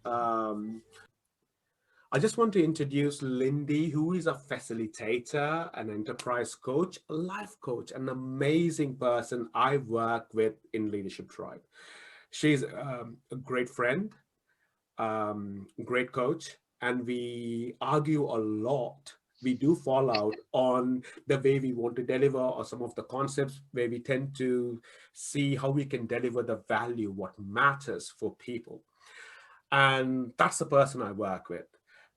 Um, I just want to introduce Lindy, who is a facilitator, an enterprise coach, a life coach, an amazing person I work with in Leadership Tribe. She's a great friend, great coach, and we argue a lot. We do fall out on the way we want to deliver or some of the concepts where we tend to see how we can deliver the value, what matters for people. And that's the person I work with.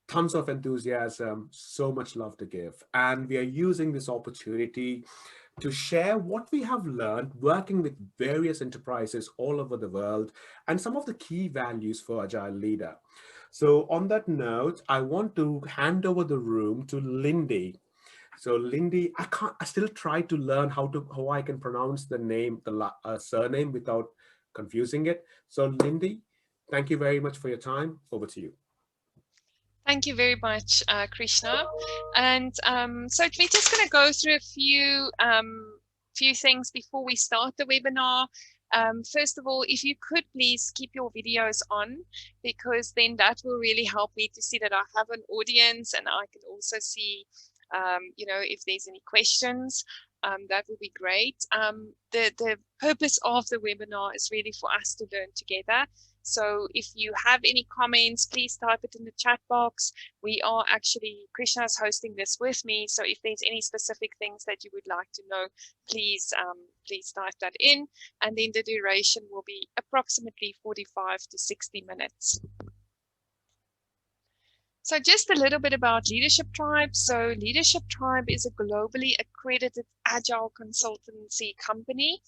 Tons of enthusiasm, so much love to give. And we are using this opportunity to share what we have learned working with various enterprises all over the world and some of the key values for Agile Leader. So on that note, I want to hand over the room to Lindy. So Lindy, I still try to learn how I can pronounce the name, the surname without confusing it. So Lindy, thank you very much for your time. Over to you. Thank you very much, Krishna. And so we're just going to go through a few things before we start the webinar. First of all, if you could please keep your videos on, because then that will really help me to see that I have an audience, and I can also see, if there's any questions. That would be great. The purpose of the webinar is really for us to learn together. So if you have any comments, please type it in the chat box. We are actually, Krishna is hosting this with me. So if there's any specific things that you would like to know, please type that in. And then the duration will be approximately 45 to 60 minutes. So just a little bit about Leadership Tribe. So Leadership Tribe is a globally accredited agile consultancy company.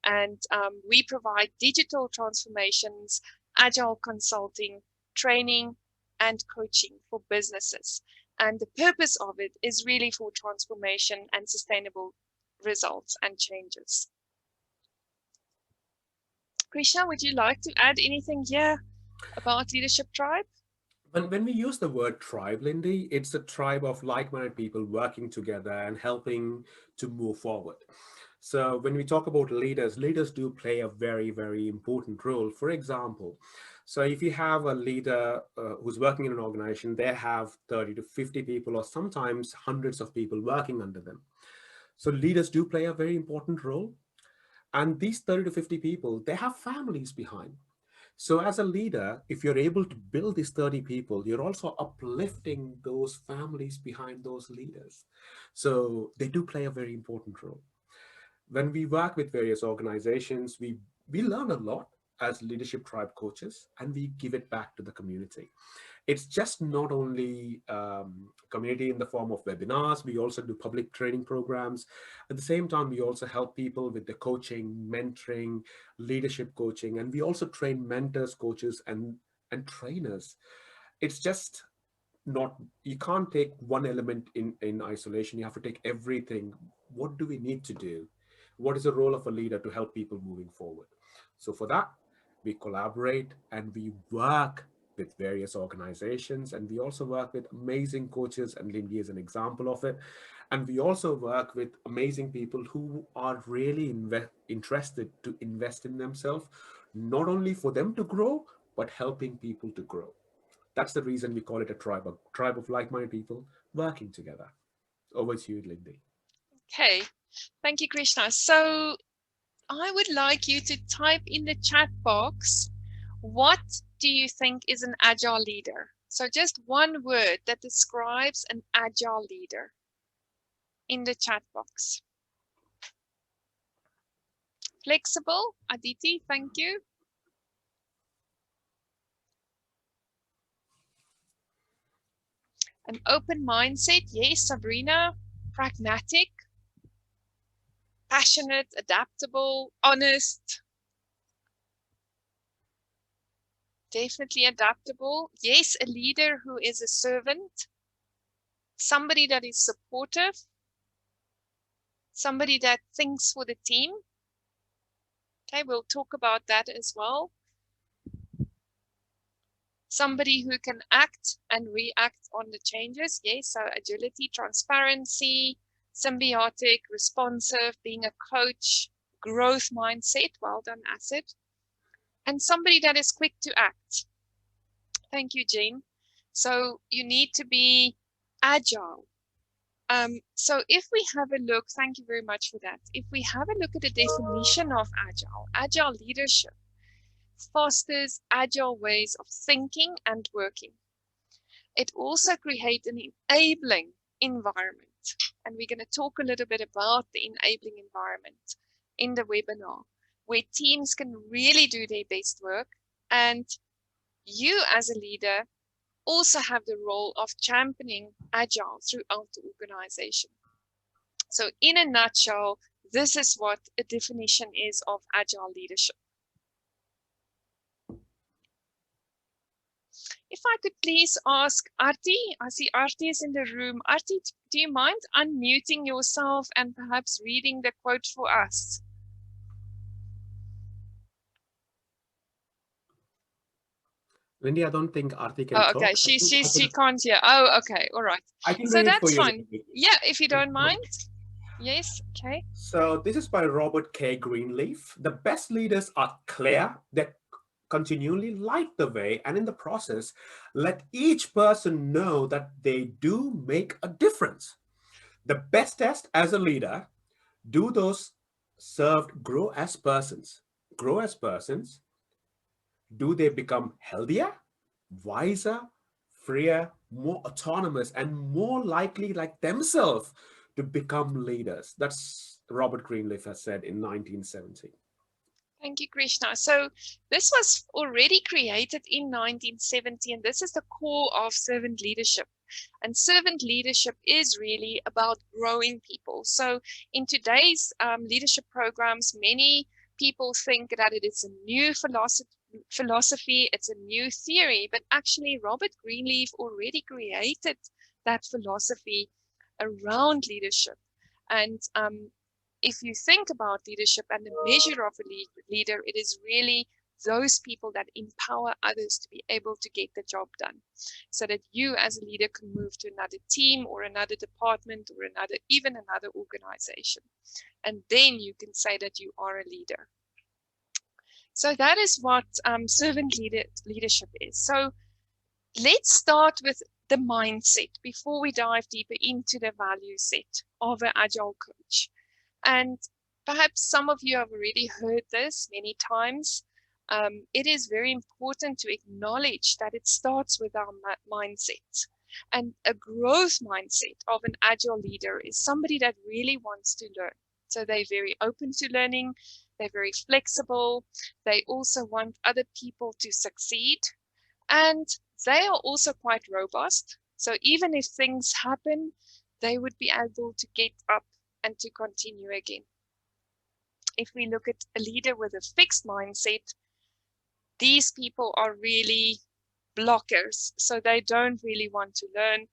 And we provide digital transformations, agile consulting, training, and coaching for businesses. And the purpose of it is really for transformation and sustainable results and changes. Krishna, would you like to add anything here about Leadership Tribe? When we use the word tribe, Lindy, it's a tribe of like-minded people working together and helping to move forward. So when we talk about leaders, leaders do play a very, very important role. For example, so if you have a leader who's working in an organization, they have 30 to 50 people or sometimes hundreds of people working under them. So leaders do play a very important role. And these 30 to 50 people, they have families behind. So as a leader, if you're able to build these 30 people, you're also uplifting those families behind those leaders. So they do play a very important role. When we work with various organizations, we learn a lot as Leadership Tribe coaches, and we give it back to the community. It's just not only community in the form of webinars, we also do public training programs. At the same time, we also help people with the coaching, mentoring, leadership coaching, and we also train mentors, coaches, and trainers. It's just not, you can't take one element in isolation. You have to take everything. What do we need to do? What is the role of a leader to help people moving forward? So for that, we collaborate and we work with various organizations, and we also work with amazing coaches, and Lindy is an example of it. And we also work with amazing people who are really interested to invest in themselves, not only for them to grow, but helping people to grow. That's the reason we call it a tribe of like-minded people working together. Over to you, Lindy. Okay, thank you, Krishna. So I would like you to type in the chat box, what do you think is an agile leader? So just one word that describes an agile leader in the chat box. Flexible, Aditi, thank you. An open mindset, yes, Sabrina. Pragmatic, passionate, adaptable, honest. Definitely adaptable. Yes, a leader who is a servant. Somebody that is supportive. Somebody that thinks for the team. Okay, we'll talk about that as well. Somebody who can act and react on the changes. Yes, so agility, transparency, symbiotic, responsive, being a coach, growth mindset, well done, Asset. And somebody that is quick to act. Thank you, Jane. So you need to be agile. So if we have a look, thank you very much for that. If we have a look at the definition of agile leadership fosters agile ways of thinking and working. It also creates an enabling environment. And we're going to talk a little bit about the enabling environment in the webinar, where teams can really do their best work. And you as a leader also have the role of championing agile throughout the organization. So in a nutshell, this is what a definition is of agile leadership. If I could please ask Artie, I see Artie is in the room. Artie, do you mind unmuting yourself and perhaps reading the quote for us? Lindy, I don't think Arti can Oh, okay. talk. She can't hear. Oh, okay. All right. I can So read it for that's you. fine. Yeah, if you don't mind. Yes. Okay. So this is by Robert K. Greenleaf. The best leaders are clear, they continually light the way, and in the process, let each person know that they do make a difference. The best test as a leader, do those served grow as persons? Grow as persons, do they become healthier, wiser, freer, more autonomous, and more likely like themselves to become leaders? That's Robert Greenleaf has said in 1970. Thank you, Krishna. So this was already created in 1970, and this is the core of servant leadership. And servant leadership is really about growing people. So in today's leadership programs, many people think that it is a new philosophy, it's a new theory, but actually Robert Greenleaf already created that philosophy around leadership. And if you think about leadership and the measure of a leader, it is really those people that empower others to be able to get the job done, so that you as a leader can move to another team or another department or even another organization. And then you can say that you are a leader. So that is what servant leadership is. So let's start with the mindset before we dive deeper into the value set of an agile coach. And perhaps some of you have already heard this many times. It is very important to acknowledge that it starts with our mindset. And a growth mindset of an agile leader is somebody that really wants to learn. So they're very open to learning, they're very flexible, they also want other people to succeed, and they are also quite robust. So even if things happen, they would be able to get up and to continue again. If we look at a leader with a fixed mindset, these people are really blockers. So they don't really want to learn.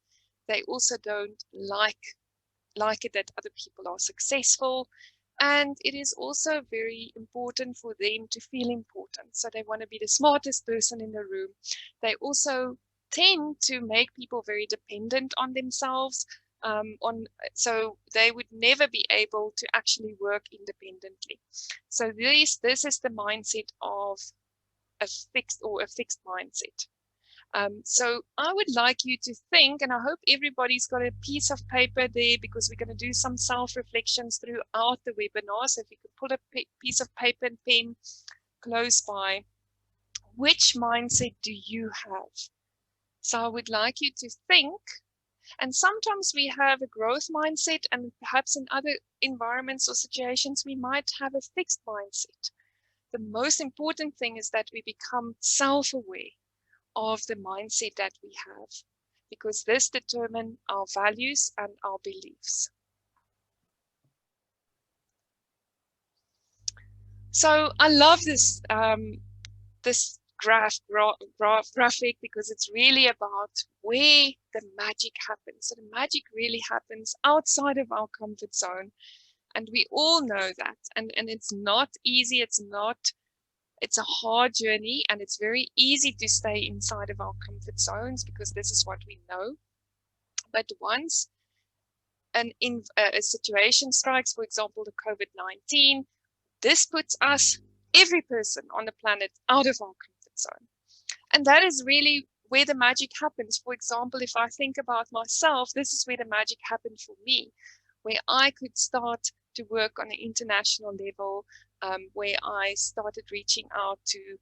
They also don't like it that other people are successful. And it is also very important for them to feel important. So they want to be the smartest person in the room. They also tend to make people very dependent on themselves. So they would never be able to actually work independently. So this is the mindset of a fixed mindset. So I would like you to think, and I hope everybody's got a piece of paper there, because we're going to do some self-reflections throughout the webinar. So if you could put a piece of paper and pen close by, which mindset do you have? So I would like you to think. And sometimes we have a growth mindset, and perhaps in other environments or situations, we might have a fixed mindset. The most important thing is that we become self-aware of the mindset that we have, because this determines our values and our beliefs. So I love this this graphic, because it's really about where the magic happens. So the magic really happens outside of our comfort zone, and we all know that. And it's not easy. It's a hard journey, and it's very easy to stay inside of our comfort zones because this is what we know. But once a situation strikes, for example, the COVID-19, this puts us, every person on the planet, out of our comfort zone. And that is really where the magic happens. For example, if I think about myself, this is where the magic happened for me, where I could start to work on an international level, where I started reaching out to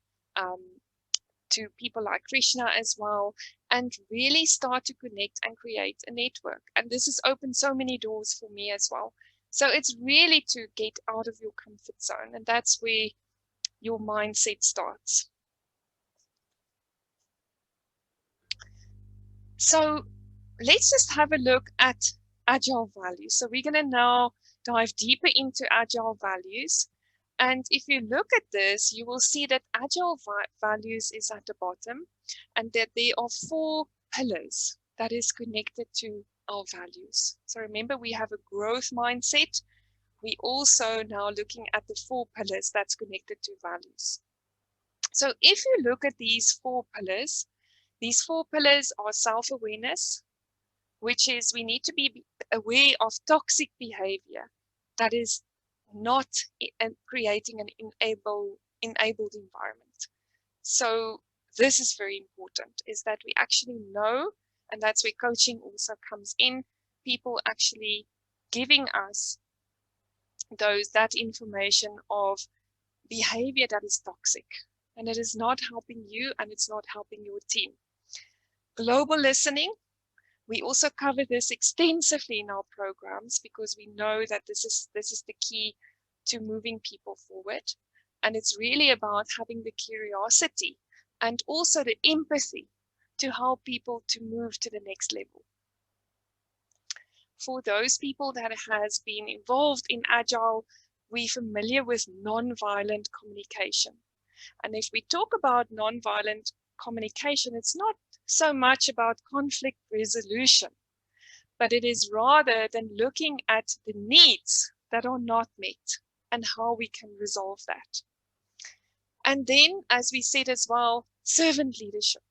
people like Krishna as well, and really start to connect and create a network. And this has opened so many doors for me as well. So it's really to get out of your comfort zone, and that's where your mindset starts. So let's just have a look at Agile Values. So we're going to now dive deeper into Agile Values. And if you look at this, you will see that Agile Values is at the bottom, and that there are 4 pillars that is connected to our values. So remember, we have a growth mindset. We also now looking at the 4 pillars that's connected to values. So if you look at these 4 pillars are self-awareness, which is we need to be aware of toxic behavior that is not creating an enabled environment. So this is very important, is that we actually know, and that's where coaching also comes in, people actually giving us that information of behavior that is toxic, and it is not helping you and it's not helping your team. Global listening, we also cover this extensively in our programs because we know that this is the key to moving people forward. And it's really about having the curiosity and also the empathy to help people to move to the next level. For those people that has been involved in Agile, we're familiar with non-violent communication. And if we talk about non-violent communication, it's not so much about conflict resolution, but it is rather than looking at the needs that are not met and how we can resolve that. And then, as we said as well, servant leadership.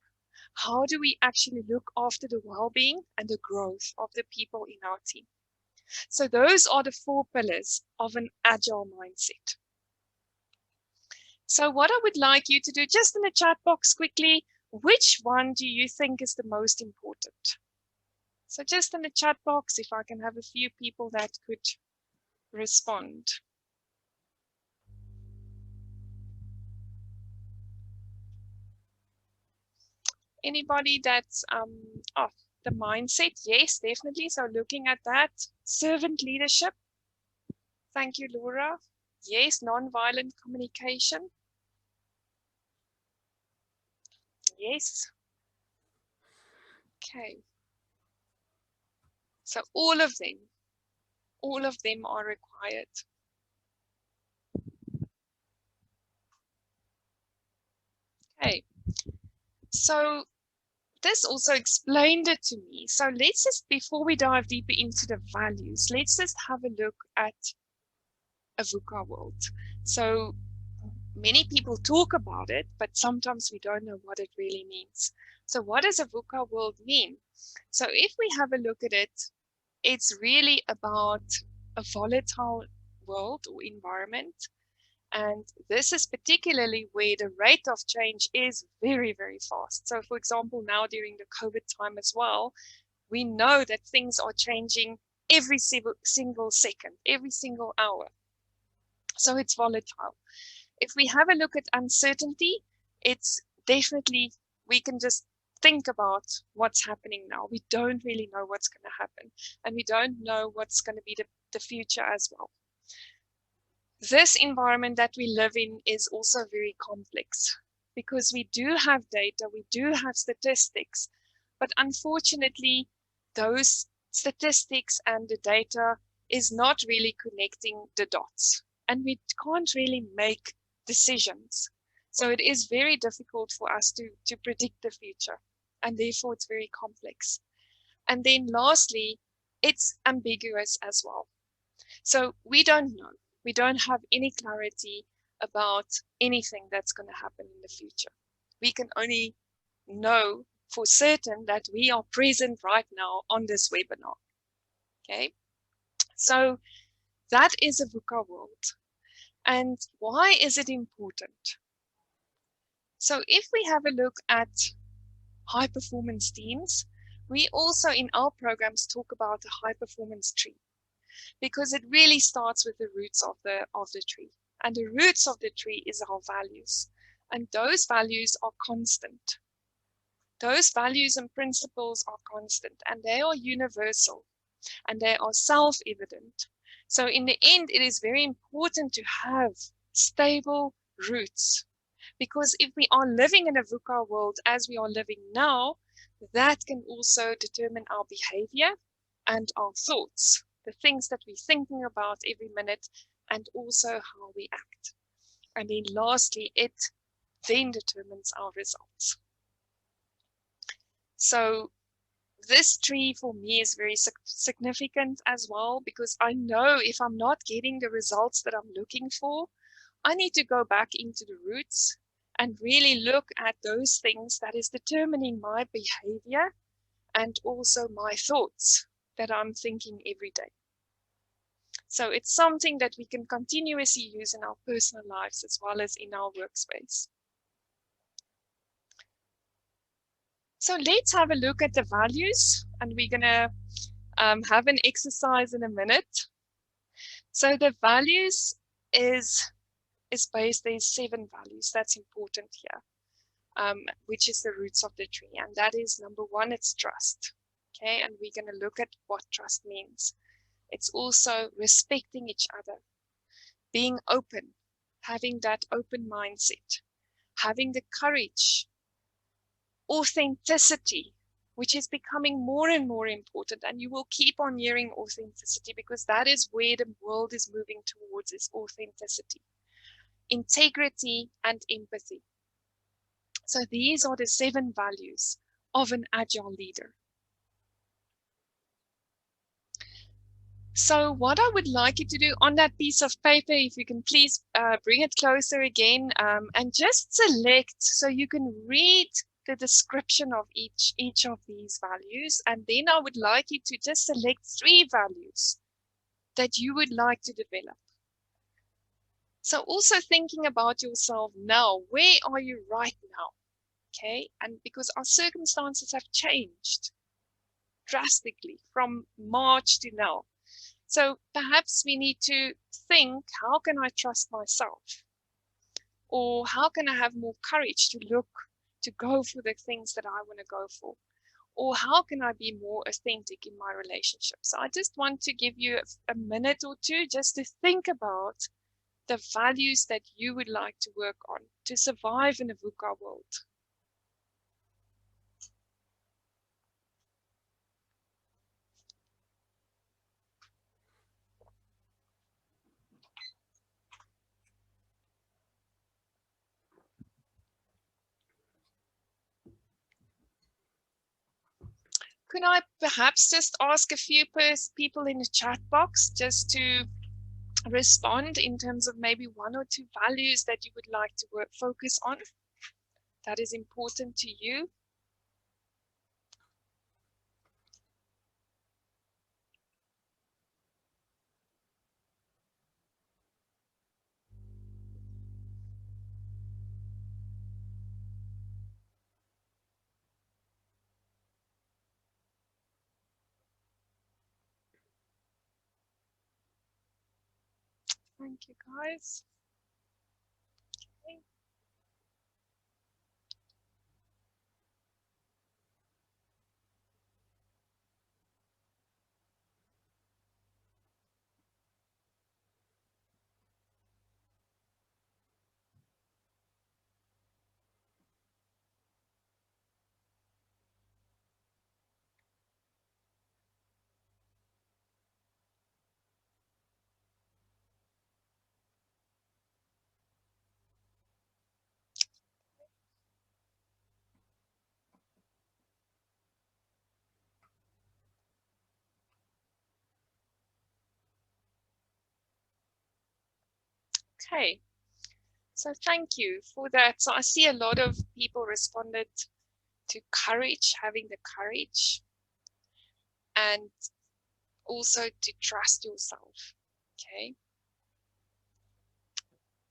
How do we actually look after the well-being and the growth of the people in our team? So those are the 4 pillars of an agile mindset. So what I would like you to do, just in the chat box quickly, which one do you think is the most important? So just in the chat box, if I can have a few people that could respond. Anybody that's, the mindset, yes, definitely. So looking at that, servant leadership. Thank you, Laura. Yes, non-violent communication. Yes. Okay. So all of them are required. Okay. So this also explained it to me. So let's just, before we dive deeper into the values, let's just have a look at a VUCA world. So many people talk about it, but sometimes we don't know what it really means. So what does a VUCA world mean? So if we have a look at it, it's really about a volatile world or environment. And this is particularly where the rate of change is very, very fast. So for example, now during the COVID time as well, we know that things are changing every single second, every single hour. So it's volatile. If we have a look at uncertainty, it's definitely, we can just think about what's happening now. We don't really know what's going to happen, and we don't know what's going to be the future as well. This environment that we live in is also very complex because we do have data, we do have statistics, but unfortunately, those statistics and the data is not really connecting the dots, and we can't really make decisions. So it is very difficult for us to predict the future, and therefore it's very complex. And then lastly, it's ambiguous as well. So we don't know. We don't have any clarity about anything that's going to happen in the future. We can only know for certain that we are present right now on this webinar. Okay, so that is a VUCA world. And why is it important? So if we have a look at high performance teams, we also in our programs talk about a high performance tree, because it really starts with the roots of the tree. And the roots of the tree is our values. And those values are constant. Those values and principles are constant, and they are universal, and they are self-evident. So in the end, it is very important to have stable roots, because if we are living in a VUCA world as we are living now, that can also determine our behavior and our thoughts, the things that we're thinking about every minute, and also how we act. And then lastly, it then determines our results. So this tree for me is very significant as well, because I know if I'm not getting the results that I'm looking for, I need to go back into the roots and really look at those things that is determining my behavior and also my thoughts that I'm thinking every day. So it's something that we can continuously use in our personal lives as well as in our workspace. So let's have a look at the values, and we're going to have an exercise in a minute. So the values is based, there's 7 values that's important here, which is the roots of the tree. And that is number 1, it's trust. Okay, and we're going to look at what trust means. It's also respecting each other, being open, having that open mindset, having the courage, authenticity, which is becoming more and more important. And you will keep on hearing authenticity, because that is where the world is moving towards, is authenticity, integrity, and empathy. So these are the 7 values of an agile leader. So what I would like you to do on that piece of paper, if you can please bring it closer again, and just select, so you can read the description of each of these values. And then I would like you to just select 3 values that you would like to develop. So also thinking about yourself now, where are you right now? Okay, and because our circumstances have changed drastically from March to now. So perhaps we need to think, how can I trust myself? Or how can I have more courage to go for the things that I want to go for? Or how can I be more authentic in my relationships? So I just want to give you a minute or two just to think about the values that you would like to work on to survive in a VUCA world. Could I perhaps just ask a few people in the chat box just to respond in terms of maybe 1 or 2 values that you would like to focus on that is important to you? Thank you, guys. Okay. Okay, so thank you for that. So I see a lot of people responded to courage, having the courage, and also to trust yourself. Okay.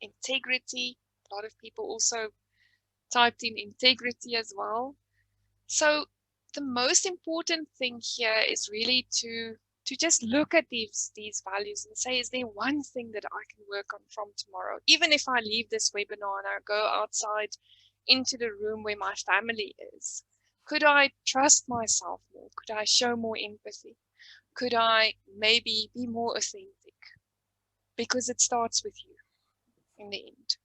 Integrity. A lot of people also typed in integrity as well. So the most important thing here is really to just look at these values and say, is there one thing that I can work on from tomorrow? Even if I leave this webinar and I go outside into the room where my family is, could I trust myself more? Could I show more empathy? Could I maybe be more authentic? Because it starts with you in the end.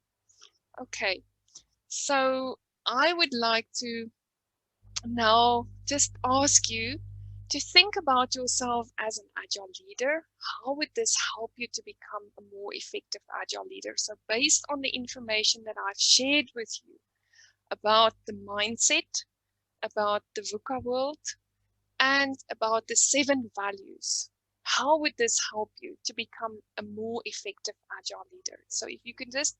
Okay, so I would like to now just ask you to think about yourself as an agile leader. How would this help you to become a more effective agile leader? So based on the information that I've shared with you about the mindset, about the VUCA world, and about the 7 values, how would this help you to become a more effective agile leader? So if you can just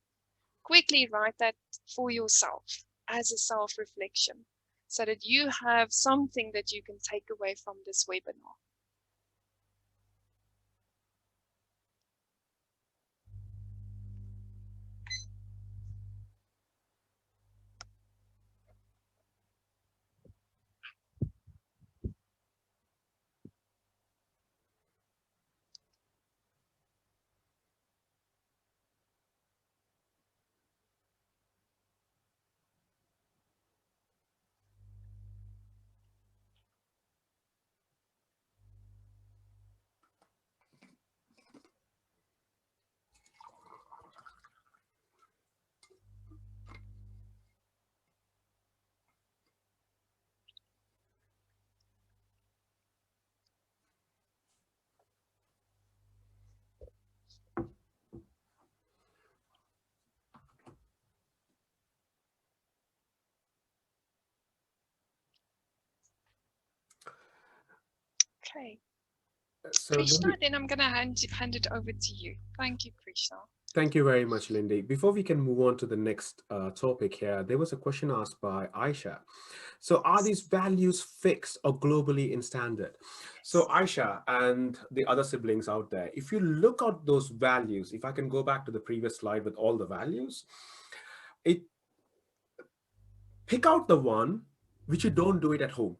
quickly write that for yourself as a self-reflection so that you have something that you can take away from this webinar. Okay, So, Krishna, Lindy, then I'm going to hand it over to you. Thank you, Krishna. thank you very much, Lindy. Before we can move on to the next topic here, there was a question asked by Aisha. So, are Yes. these values fixed or globally in standard? So, Yes. Aisha and the other siblings out there, if you look at those values, if I can go back to the previous slide with all the values, it pick out the one which you don't do it at home.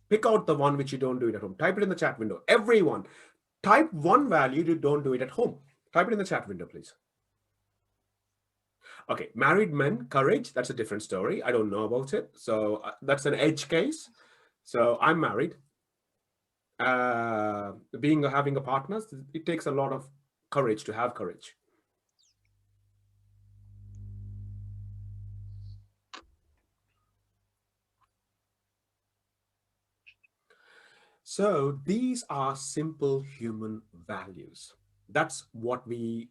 Pick out the one which you don't do it at home. Type it in the chat window. Everyone, type one value you don't do it at home. Type it in the chat window, please. Okay, married men, courage, that's a different story. I don't know about it. So that's an edge case. So I'm married. Being having a partner, it takes a lot of courage to have courage. So these are simple human values. That's what the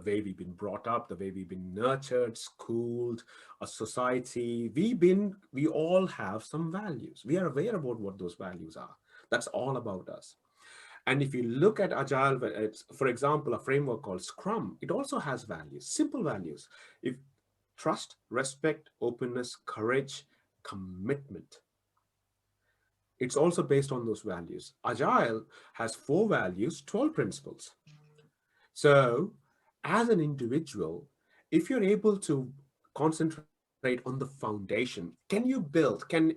way we've been brought up, the way we've been nurtured, schooled, a society. We all have some values. We are aware about what those values are. That's all about us. And if you look at Agile, for example, a framework called Scrum, it also has values, simple values. If trust, respect, openness, courage, commitment. It's also based on those values. Agile has 4 values, 12 principles. So, as an individual, if you're able to concentrate on the foundation, can you build? Can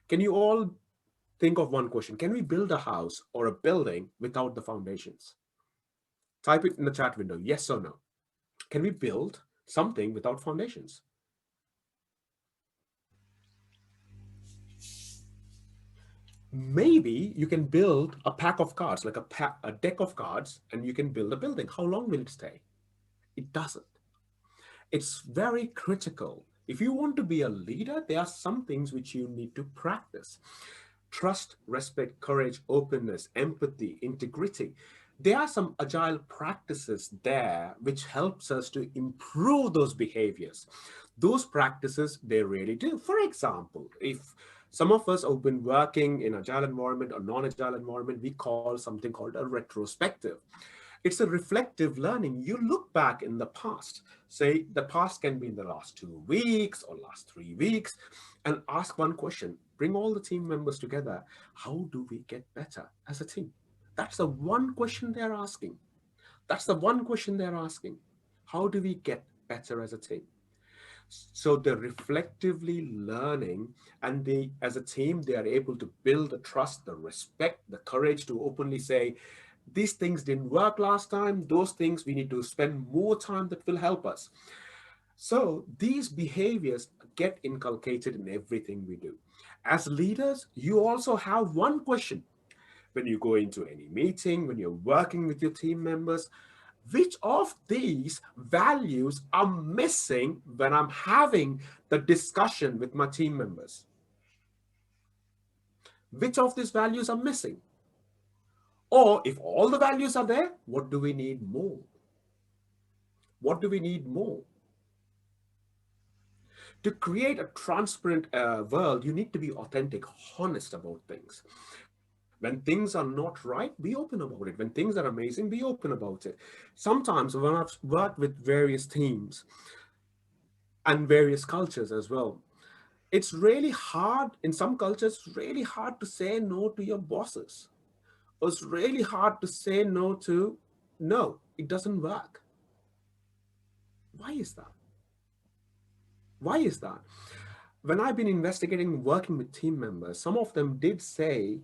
you all think of one question? Can we build a house or a building without the foundations? Type it in the chat window, yes or no. Can we build something without foundations? Maybe you can build a pack of cards, like a deck of cards, and you can build a building. How long will it stay? It doesn't. It's very critical. If you want to be a leader, there are some things which you need to practice. Trust, respect, courage, openness, empathy, integrity. There are some agile practices there which helps us to improve those behaviors. Those practices, they really do. For example, if some of us have been working in agile environment or non-agile environment, we call something called a retrospective. It's a reflective learning. You look back in the past, say the past can be in the last 2 weeks or last 3 weeks, and ask one question. Bring all the team members together. How do we get better as a team? That's the one question they're asking. That's the one question they're asking. How do we get better as a team? So they're reflectively learning, and they, as a team, they are able to build the trust, the respect, the courage to openly say, these things didn't work last time, those things we need to spend more time that will help us. So these behaviors get inculcated in everything we do. As leaders, you also have one question when you go into any meeting, when you're working with your team members: which of these values are missing when I'm having the discussion with my team members? Which of these values are missing? Or if all the values are there, what do we need more? What do we need more? To create a transparent world, you need to be authentic, honest about things. When things are not right, be open about it. When things are amazing, be open about it. Sometimes when I've worked with various teams and various cultures as well, it's really hard, in some cultures, really hard to say no to your bosses. It's really hard to say no to, no, it doesn't work. Why is that? Why is that? When I've been investigating, working with team members, some of them did say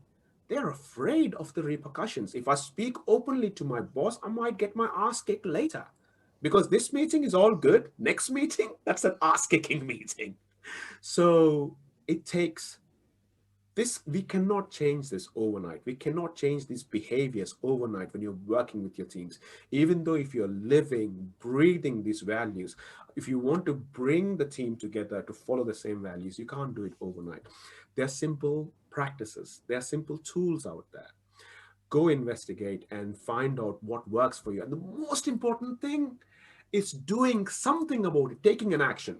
they're afraid of the repercussions. If I speak openly to my boss, I might get my ass kicked later. Because this meeting is all good. Next meeting, that's an ass kicking meeting. So it takes this, we cannot change this overnight. We cannot change these behaviors overnight when you're working with your teams. Even though if you're living, breathing these values, if you want to bring the team together to follow the same values, you can't do it overnight. There are simple practices, there are simple tools out there. Go investigate and find out what works for you. And the most important thing is doing something about it, taking an action.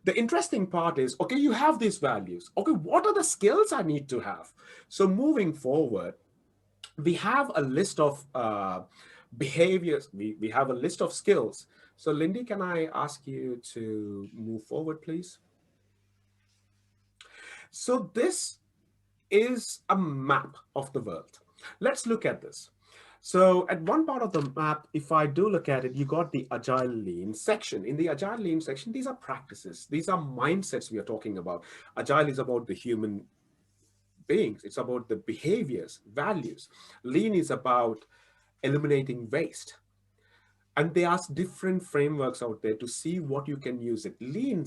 The interesting part is, okay, you have these values. Okay, what are the skills I need to have? So moving forward, we have a list of behaviors, we have a list of skills. So Lindy, can I ask you to move forward, please? So this is a map of the world. Let's look at this. So at one part of the map, if I do look at it, you got the Agile Lean section. In the Agile Lean section, these are practices. These are mindsets we are talking about. Agile is about the human beings. It's about the behaviors, values. Lean is about eliminating waste. And there are different frameworks out there to see what you can use it. Lean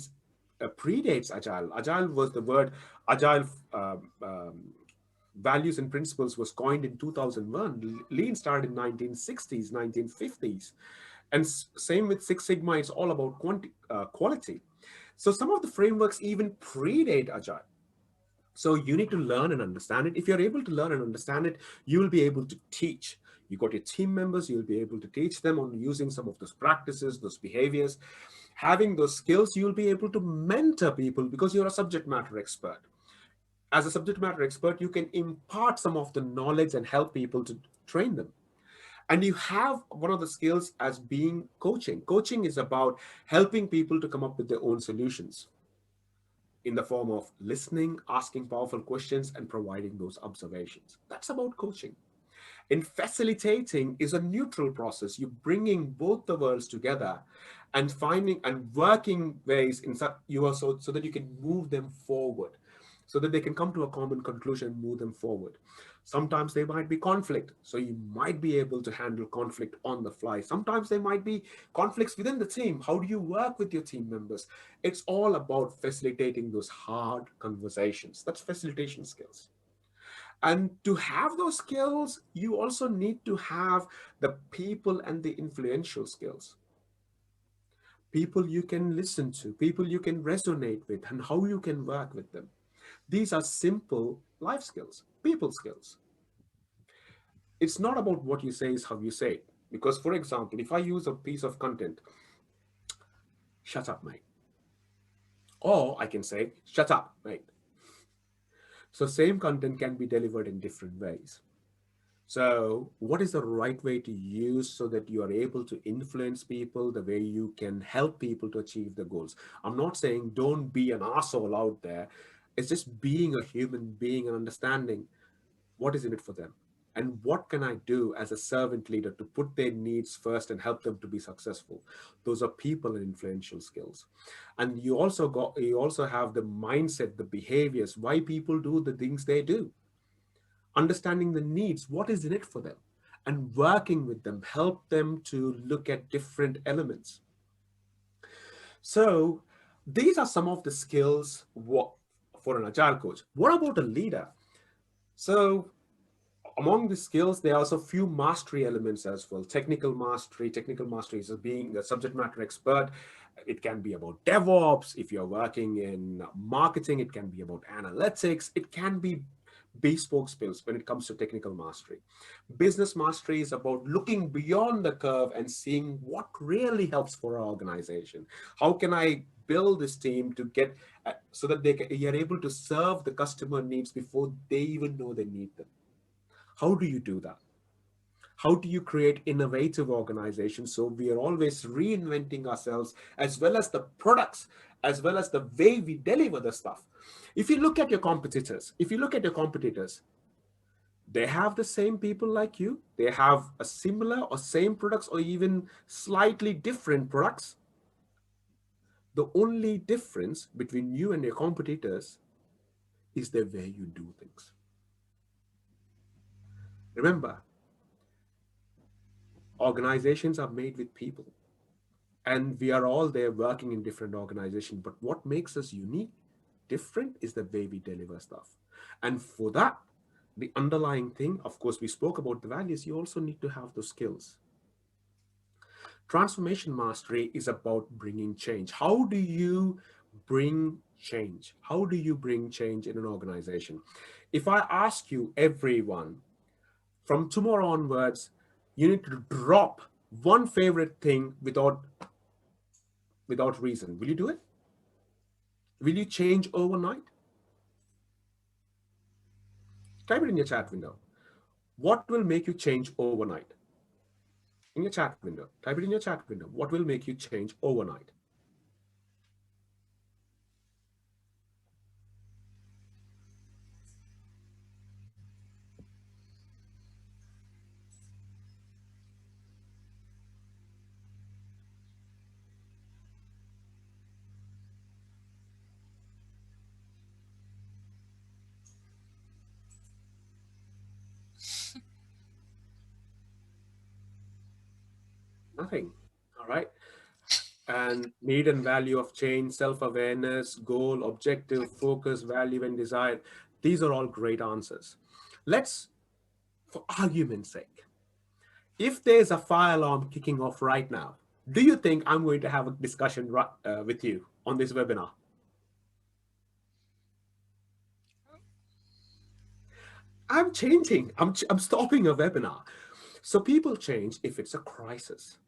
predates Agile. Agile was the word, Agile values and principles was coined in 2001. Lean started in 1960s, 1950s. And same with Six Sigma, it's all about quality. So some of the frameworks even predate Agile. So you need to learn and understand it. If you're able to learn and understand it, you will be able to teach. You got your team members, you'll be able to teach them on using some of those practices, those behaviors. Having those skills, you'll be able to mentor people because you're a subject matter expert. As a subject matter expert, you can impart some of the knowledge and help people to train them. And you have one of the skills as being coaching. Coaching is about helping people to come up with their own solutions in the form of listening, asking powerful questions, and providing those observations. That's about coaching. In facilitating is a neutral process. You're bringing both the worlds together and finding and working ways in such you are so that you can move them forward, so that they can come to a common conclusion and move them forward. Sometimes there might be conflict, so you might be able to handle conflict on the fly. Sometimes there might be conflicts within the team. How do you work with your team members? It's all about facilitating those hard conversations. That's facilitation skills. And to have those skills, you also need to have the people and the influential skills. People you can listen to, people you can resonate with, and how you can work with them. These are simple life skills, people skills. It's not about what you say, is how you say it. Because, for example, if I use a piece of content, shut up, mate. Or I can say, shut up, mate. So, same content can be delivered in different ways. So, what is the right way to use so that you are able to influence people the way you can help people to achieve the goals? I'm not saying don't be an asshole out there. It's just being a human being and understanding what is in it for them And what can I do as a servant leader to put their needs first and help them to be successful? Those are people and influential skills. And you also have the mindset, the behaviors, why people do the things they do, understanding the needs, what is in it for them, and working with them, help them to look at different elements. So these are some of the skills for an agile coach. What about a leader? So among the skills, there are also a few mastery elements as well. Technical mastery is being a subject matter expert. It can be about DevOps. If you're working in marketing, it can be about analytics. It can be bespoke skills when it comes to technical mastery. Business mastery is about looking beyond the curve and seeing what really helps for our organization. How can I build this team to get so that you're able to serve the customer needs before they even know they need them? How do you do that? How do you create innovative organizations so we are always reinventing ourselves, as well as the products, as well as the way we deliver the stuff? If you look at your competitors, they have the same people like you. They have a similar or same products or even slightly different products. The only difference between you and your competitors is the way you do things. Remember, organizations are made with people, and we are all there working in different organizations. But what makes us unique, different, is the way we deliver stuff. And for that, the underlying thing, of course, we spoke about the values, you also need to have those skills. Transformation mastery is about bringing change. How do you bring change? How do you bring change in an organization? If I ask you, everyone, from tomorrow onwards, you need to drop one favorite thing without reason. Will you do it? Will you change overnight? Type it in your chat window. What will make you change overnight? In your chat window. Type it in your chat window. What will make you change overnight? Nothing. All right. And need and value of change, self-awareness, goal, objective, focus, value, and desire. These are all great answers. Let's, for argument's sake, if there's a fire alarm kicking off right now, do you think I'm going to have a discussion with you on this webinar? I'm changing. I'm stopping a webinar. So people change if it's a crisis.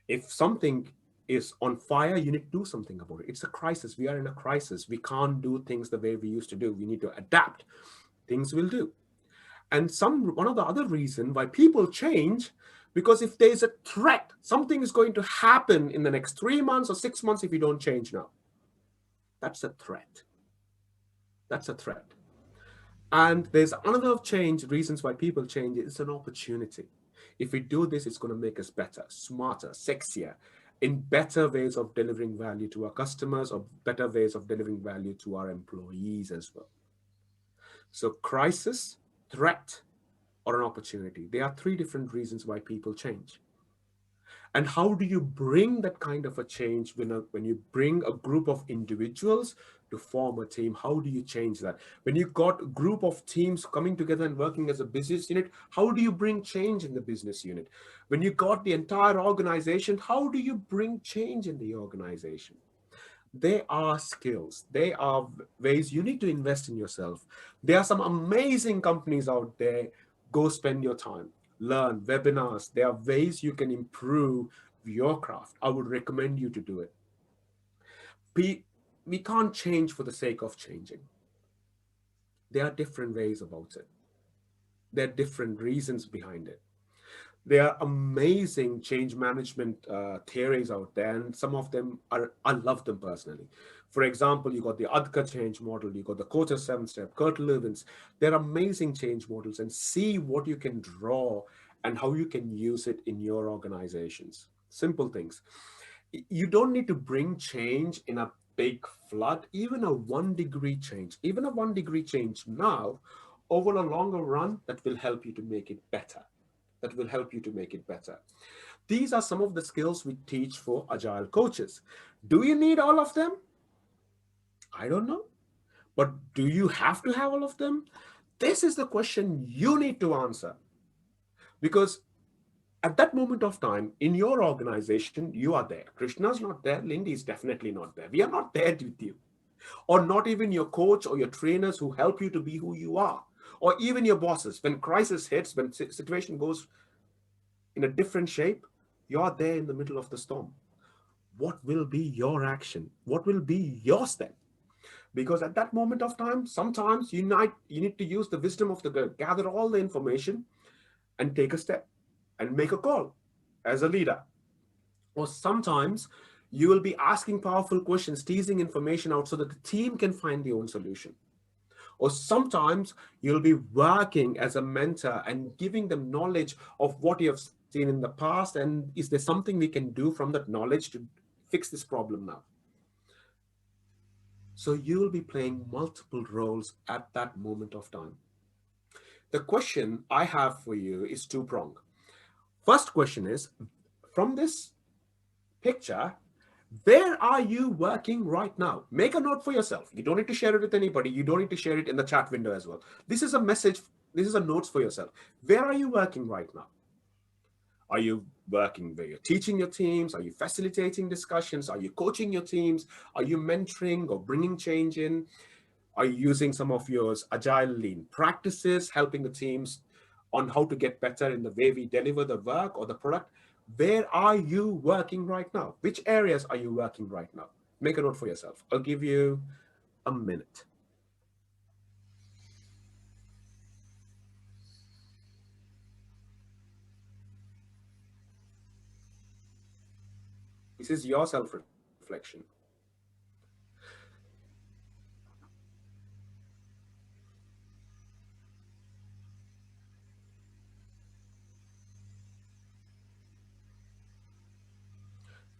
If something is on fire, you need to do something about it. It's a crisis. We are in a crisis. We can't do things the way we used to do. We need to adapt. Things will do. And one of the other reason why people change, because if there's a threat, something is going to happen in the next 3 months or 6 months if you don't change now. That's a threat. That's a threat. And there's another change, reasons why people change. It's an opportunity. If we do this, it's going to make us better, smarter, sexier, in better ways of delivering value to our customers, or better ways of delivering value to our employees as well. So crisis, threat, or an opportunity. There are three different reasons why people change. And how do you bring that kind of a change when you bring a group of individuals to form a team? How do you change that? When you got a group of teams coming together and working as a business unit, how do you bring change in the business unit? When you got the entire organization, how do you bring change in the organization? They are skills. They are ways you need to invest in yourself. There are some amazing companies out there. Go spend your time, learn webinars. There are ways you can improve your craft. I would recommend you to do it. We can't change for the sake of changing. There are different ways about it. There are different reasons behind it. There are amazing change management theories out there, and some of them I love them personally. For example, you got the Adka change model, you got the Kochi 7-step, Kurt Lewin's. They're amazing change models, and see what you can draw and how you can use it in your organizations. Simple things. You don't need to bring change in a big flood, even a 1 degree change, even a 1 degree change now, over a longer run, that will help you to make it better. That will help you to make it better. These are some of the skills we teach for agile coaches. Do you need all of them? I don't know. But do you have to have all of them? This is the question you need to answer. Because at that moment of time in your organization, you are there. Krishna's not there. Lindy is definitely not there. We are not there with you. Or not even your coach or your trainers who help you to be who you are. Or even your bosses. When crisis hits, when situation goes in a different shape, you're there in the middle of the storm. What will be your action? What will be your step? Because at that moment of time, sometimes you need to use the wisdom of the gather all the information and take a step and make a call as a leader. Or sometimes you will be asking powerful questions, teasing information out so that the team can find their own solution. Or sometimes you'll be working as a mentor and giving them knowledge of what you have seen in the past, and is there something we can do from that knowledge to fix this problem now? So you will be playing multiple roles at that moment of time. The question I have for you is two-pronged. First question is, from this picture, where are you working right now? Make a note for yourself. You don't need to share it with anybody. You don't need to share it in the chat window as well. This is a message. This is a notes for yourself. Where are you working right now? Are you working where you're teaching your teams? Are you facilitating discussions? Are you coaching your teams? Are you mentoring or bringing change in? Are you using some of your agile lean practices, helping the teams on how to get better in the way we deliver the work or the product? Where are you working right now? Which areas are you working right now? Make a note for yourself. I'll give you a minute. This is your self-reflection.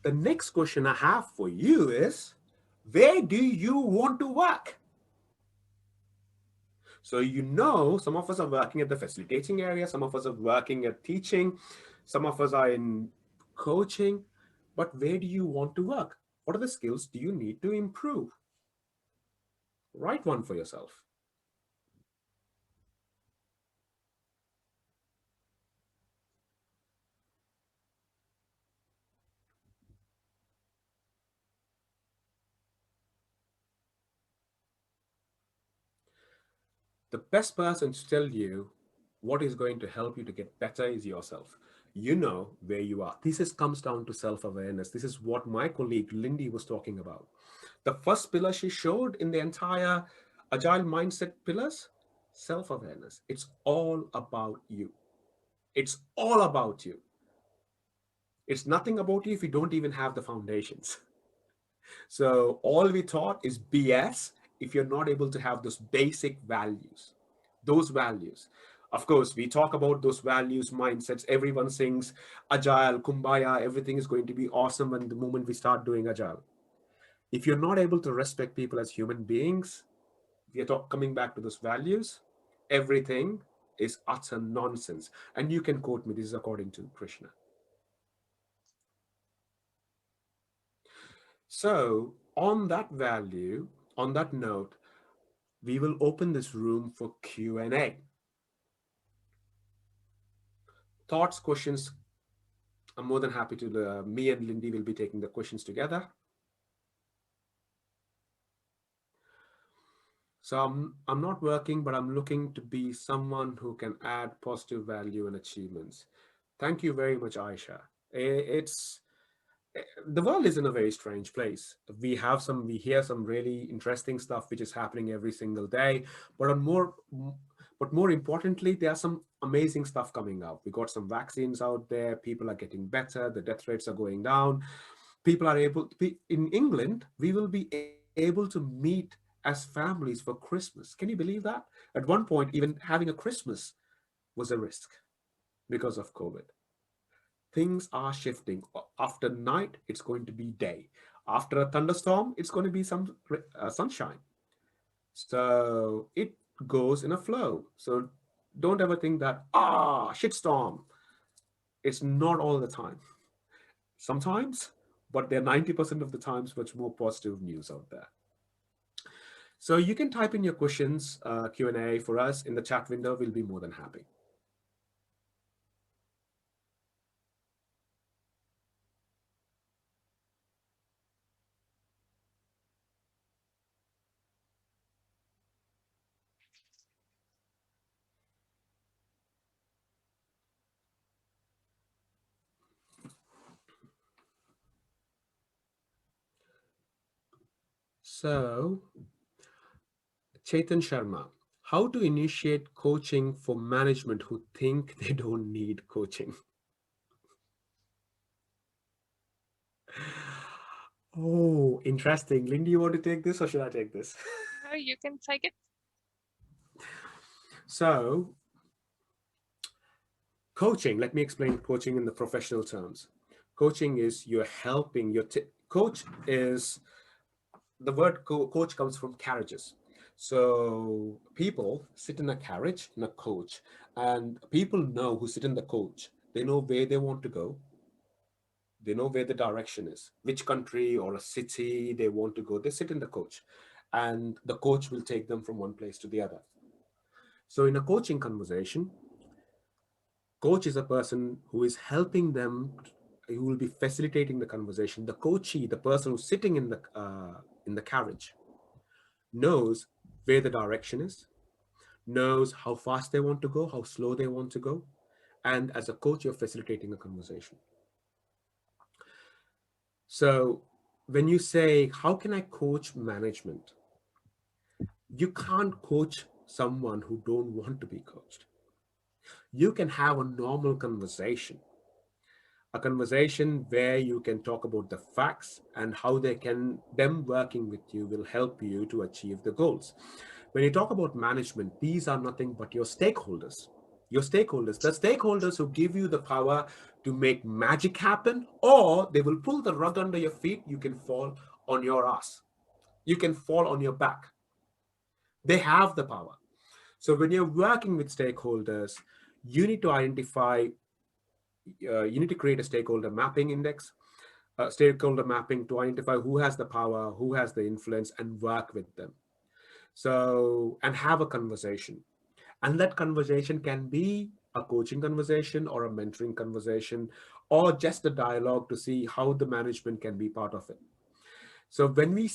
The next question I have for you is, where do you want to work? So some of us are working at the facilitating area, some of us are working at teaching, some of us are in coaching, but where do you want to work? What are the skills do you need to improve? Write one for yourself. The best person to tell you what is going to help you to get better is yourself. You know where you are. Comes down to self-awareness. This is what my colleague Lindy was talking about. The first pillar she showed in the entire agile mindset pillars, self-awareness. It's all about you. It's all about you. It's nothing about you if you don't even have the foundations. So all we taught is BS if you're not able to have those basic values. Those values. Of course, we talk about those values, mindsets. Everyone sings Agile, Kumbaya, everything is going to be awesome when the moment we start doing Agile. If you're not able to respect people as human beings, we are coming back to those values, everything is utter nonsense. And you can quote me, this is according to Krishna. So on that value, on that note, we will open this room for Q&A. Thoughts, questions, I'm more than happy to, me and Lindy will be taking the questions together. So I'm not working, but I'm looking to be someone who can add positive value and achievements. Thank you very much, Aisha. It's the world is in a very strange place. We hear some really interesting stuff which is happening every single day, but more importantly, there are some amazing stuff coming out. We got some vaccines out there. People are getting better. The death rates are going down. People are able to be in England. We will be able able to meet as families for Christmas. Can you believe that? At one point, even having a Christmas was a risk because of COVID. Things are shifting. After night, it's going to be day. After a thunderstorm, it's going to be some sunshine. So it goes in a flow. So don't ever think that, shitstorm. It's not all the time. Sometimes, but there are 90% of the times much more positive news out there. So you can type in your questions, Q&A for us in the chat window. We'll be more than happy. So, Chetan Sharma, how to initiate coaching for management who think they don't need coaching? Oh, interesting. Lindy, you want to take this or should I take this? No, you can take it. So, coaching, let me explain coaching in the professional terms. Coaching is you're helping your coach is the word coach comes from carriages. So people sit in a carriage in a coach, and people know who sit in the coach. They know where they want to go. They know where the direction is, which country or a city they want to go. They sit in the coach, and the coach will take them from one place to the other. So in a coaching conversation, coach is a person who is helping them, who will be facilitating the conversation. The coachee, the person who's sitting in the carriage, knows where the direction is, knows how fast they want to go, how slow they want to go. And as a coach, you're facilitating a conversation. So when you say, how can I coach management? You can't coach someone who don't want to be coached. You can have a normal conversation, a conversation where you can talk about the facts and how them working with you will help you to achieve the goals. When you talk about management, these are nothing but your stakeholders. Your stakeholders, the stakeholders who give you the power to make magic happen, or they will pull the rug under your feet. You can fall on your ass. You can fall on your back. They have the power. So when you're working with stakeholders, you need to identify, you need to create a stakeholder mapping index, stakeholder mapping to identify who has the power, who has the influence, and work with them. So, and have a conversation. And that conversation can be a coaching conversation or a mentoring conversation or just a dialogue to see how the management can be part of it. So when we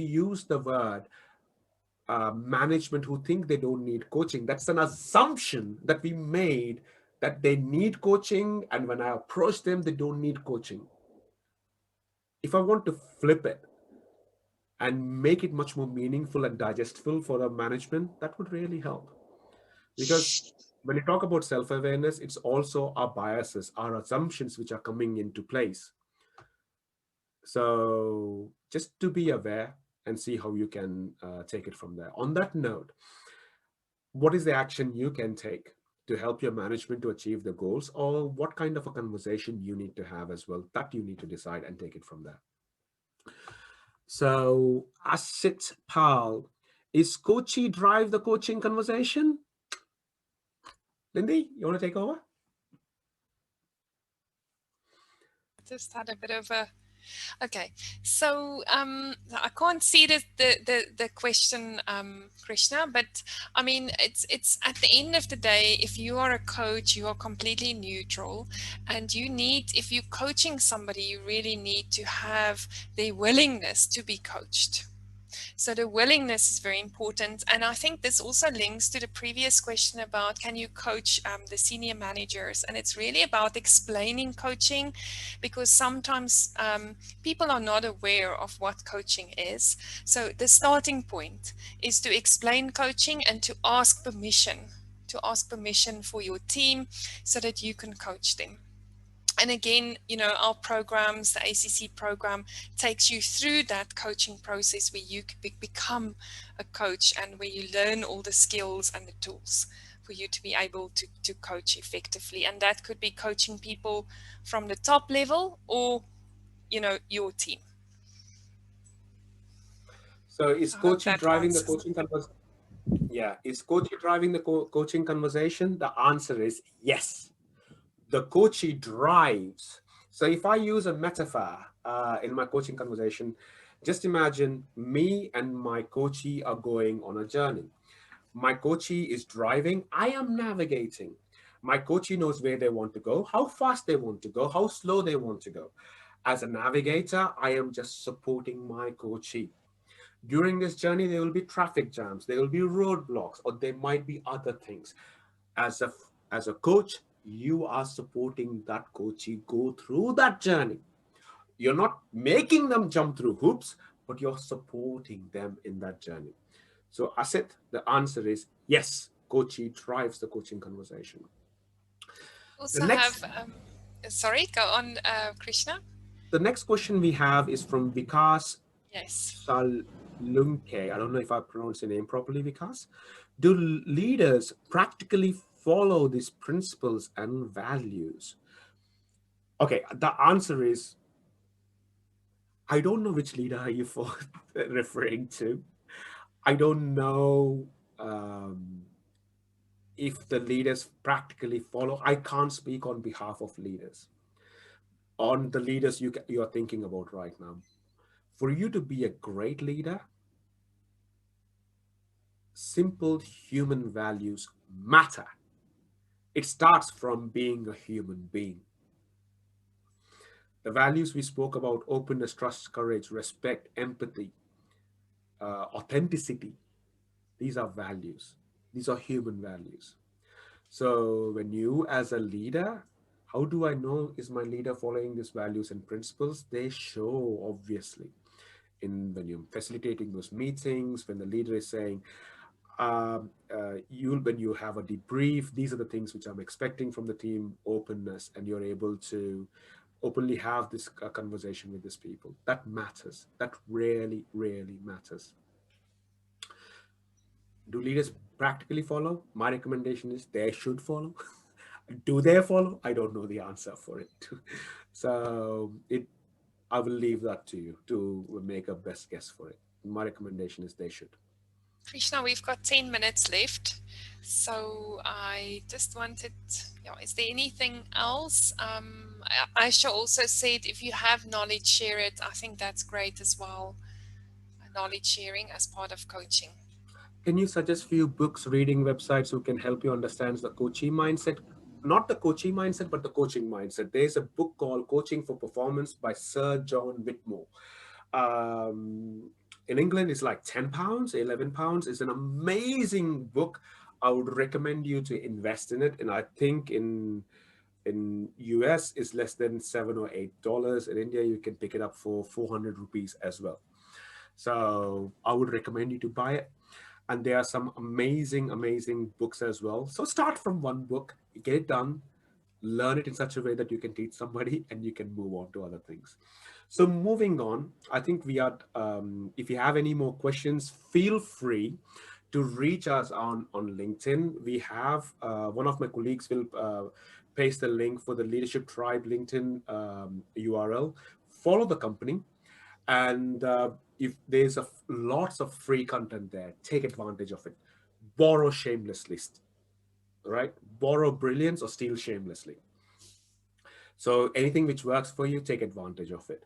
use the word management who think they don't need coaching, that's an assumption that we made that they need coaching. And when I approach them, they don't need coaching. If I want to flip it and make it much more meaningful and digestible for a management, that would really help. Because when you talk about self-awareness, it's also our biases, our assumptions which are coming into place. So just to be aware and see how you can take it from there. On that note, what is the action you can take to help your management to achieve the goals, or what kind of a conversation you need to have as well, that you need to decide and take it from there. So Asit Pal, is Kochi drive the coaching conversation? Lindy, you want to take over? Just had a bit of a okay. So I can't see the question, Krishna, but I mean it's at the end of the day, if you are a coach, you are completely neutral, and you need, if you're coaching somebody, you really need to have the willingness to be coached. So the willingness is very important. And I think this also links to the previous question about can you coach the senior managers? And it's really about explaining coaching, because sometimes people are not aware of what coaching is. So the starting point is to explain coaching and to ask permission for your team so that you can coach them. And again, our programs, the ACC program, takes you through that coaching process where you become a coach and where you learn all the skills and the tools for you to be able to coach effectively. And that could be coaching people from the top level or, your team. So is I hope Kochi that driving the answers. coaching conversation? Yeah, is Kochi driving the coaching conversation? The answer is yes. The Kochi drives. So if I use a metaphor in my coaching conversation, just imagine me and my coachee are going on a journey. My coachee is driving, I am navigating. My coachee knows where they want to go, how fast they want to go, how slow they want to go. As a navigator, I am just supporting my coachee. During this journey, there will be traffic jams, there will be roadblocks, or there might be other things. As a coach, you are supporting that coachee go through that journey. You're not making them jump through hoops, but you're supporting them in that journey. So, Asit, the answer is yes. Kochi drives the coaching conversation. The Also next, have, sorry, go on, Krishna. the next question we have is from Vikas Yes. Salunke. I don't know if I pronounced the name properly, Vikas. Do leaders practically follow these principles and values? Okay, the answer is I don't know which leader are you for referring to. I don't know if the leaders practically follow. I can't speak on behalf of leaders, on the leaders you are thinking about right now. For you to be a great leader, simple human values matter. It starts from being a human being. The values we spoke about: openness, trust, courage, respect, empathy, authenticity. These are values. These are human values. So when you as a leader, how do I know is my leader following these values and principles? They show obviously in when you're facilitating those meetings, when the leader is saying, you when you have a debrief, these are the things which I'm expecting from the team, openness, and you're able to openly have this conversation with these people. That matters. That really, really matters. Do leaders practically follow? My recommendation is they should follow. Do they follow? I don't know the answer for it. So I will leave that to you to make a best guess for it. My recommendation is they should. Krishna, we've got 10 minutes left. So I just wanted, is there anything else? Aisha also said if you have knowledge, share it. I think that's great as well. Knowledge sharing as part of coaching. Can you suggest few books, reading websites who can help you understand the coaching mindset? Not the coaching mindset, but the coaching mindset. There's a book called Coaching for Performance by Sir John Whitmore. In England, it's like £10, £11. It's an amazing book. I would recommend you to invest in it. And I think in US is less than $7 or $8. In India, you can pick it up for 400 rupees as well. So I would recommend you to buy it. And there are some amazing, amazing books as well. So start from one book, get it done, learn it in such a way that you can teach somebody and you can move on to other things. So moving on, I think we are, if you have any more questions, feel free to reach us on LinkedIn. We have one of my colleagues will paste the link for the Leadership Tribe LinkedIn URL. Follow the company, and if there's lots of free content there, take advantage of it. Borrow shamelessly, right? Borrow brilliance or steal shamelessly. So anything which works for you, take advantage of it.